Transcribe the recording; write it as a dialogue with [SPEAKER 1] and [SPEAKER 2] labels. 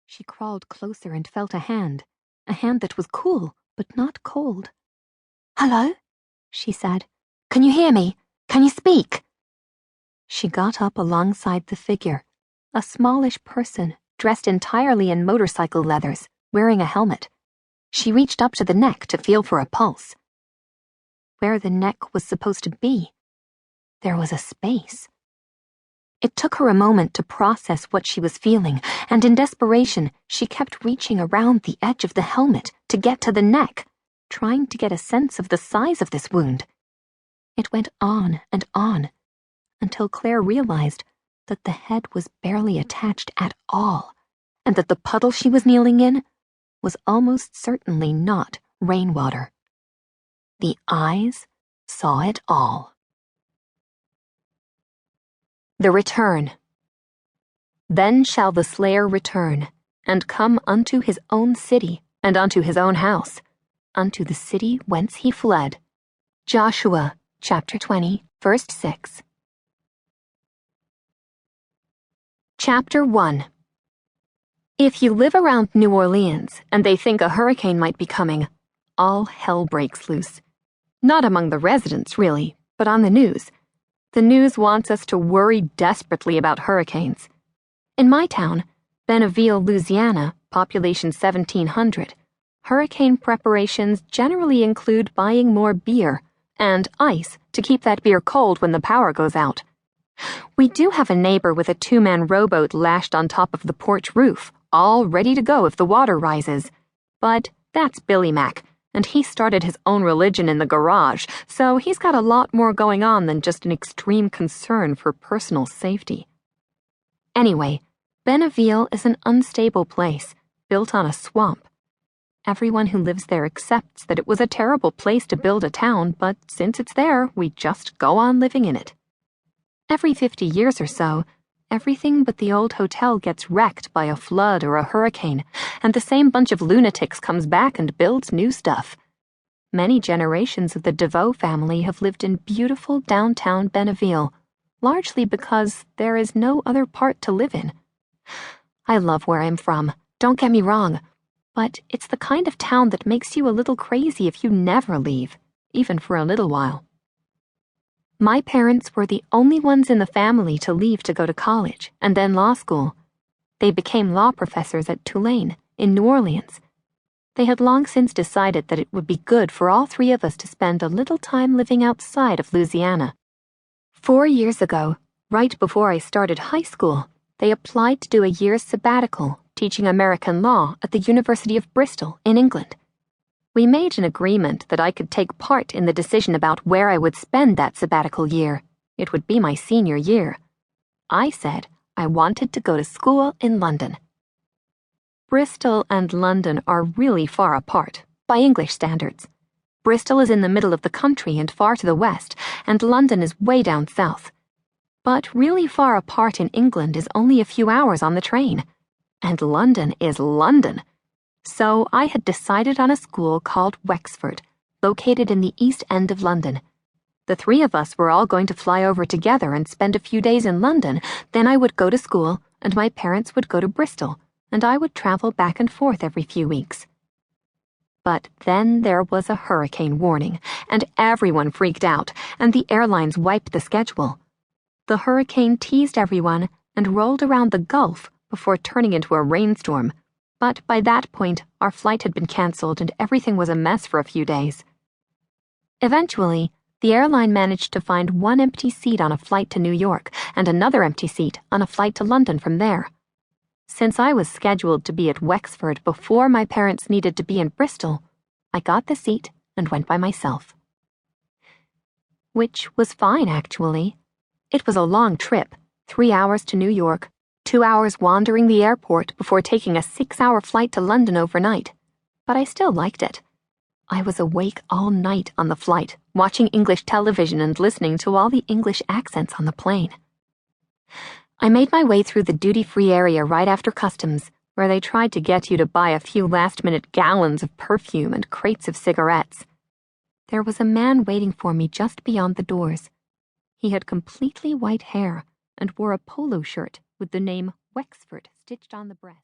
[SPEAKER 1] She crawled closer and felt a hand that was cool but not cold. "Hello?" she said. "Can you hear me? Can you speak?" She got up alongside the figure, a smallish person dressed entirely in motorcycle leathers, wearing a helmet. She reached up to the neck to feel for a pulse. Where the neck was supposed to be, there was a space. It took her a moment to process what she was feeling, and in desperation, she kept reaching around the edge of the helmet to get to the neck, trying to get a sense of the size of this wound. It went on, until Claire realized that the head was barely attached at all, and that the puddle she was kneeling in was almost certainly not rainwater. The eyes saw it all. The Return. Then shall the slayer return, and come unto his own city, and unto his own house, unto the city whence he fled. Joshua, chapter 20, verse 6. Chapter 1. If you live around New Orleans and they think a hurricane might be coming, all hell breaks loose. Not among the residents, really, but on the news. The news wants us to worry desperately about hurricanes. In my town, Bonneville, Louisiana, population 1,700, hurricane preparations generally include buying more beer and ice to keep that beer cold when the power goes out. We do have a neighbor with a 2-man rowboat lashed on top of the porch roof, all ready to go if the water rises. But that's Billy Mac, and he started his own religion in the garage, so he's got a lot more going on than just an extreme concern for personal safety. Anyway, Bonneville is an unstable place, built on a swamp. Everyone who lives there accepts that it was a terrible place to build a town, but since it's there, we just go on living in it. Every 50 years or so, everything but the old hotel gets wrecked by a flood or a hurricane, and the same bunch of lunatics comes back and builds new stuff. Many generations of the Deveaux family have lived in beautiful downtown Bonneville, largely because there is no other part to live in. I love where I'm from, don't get me wrong, but it's the kind of town that makes you a little crazy if you never leave, even for a little while. My parents were the only ones in the family to leave to go to college and then law school. They became law professors at Tulane, in New Orleans. They had long since decided that it would be good for all 3 of us to spend a little time living outside of Louisiana. 4 years ago, right before I started high school, they applied to do a year's sabbatical teaching American law at the University of Bristol in England. We made an agreement that I could take part in the decision about where I would spend that sabbatical year. It would be my senior year. I said I wanted to go to school in London. Bristol and London are really far apart, by English standards. Bristol is in the middle of the country and far to the west, and London is way down south. But really far apart in England is only a few hours on the train. And London is London. So I had decided on a school called Wexford, located in the East End of London. The 3 of us were all going to fly over together and spend a few days in London, then I would go to school, and my parents would go to Bristol, and I would travel back and forth every few weeks. But then there was a hurricane warning, and everyone freaked out, and the airlines wiped the schedule. The hurricane teased everyone and rolled around the Gulf before turning into a rainstorm. But by that point, our flight had been canceled and everything was a mess for a few days. Eventually, the airline managed to find 1 empty seat on a flight to New York and another empty seat on a flight to London from there. Since I was scheduled to be at Wexford before my parents needed to be in Bristol, I got the seat and went by myself. Which was fine, actually. It was a long trip, 3 hours to New York, 2 hours wandering the airport before taking a 6-hour flight to London overnight. But I still liked it. I was awake all night on the flight, watching English television and listening to all the English accents on the plane. I made my way through the duty-free area right after customs, where they tried to get you to buy a few last-minute gallons of perfume and crates of cigarettes. There was a man waiting for me just beyond the doors. He had completely white hair and wore a polo shirt with the name Wexford stitched on the breast.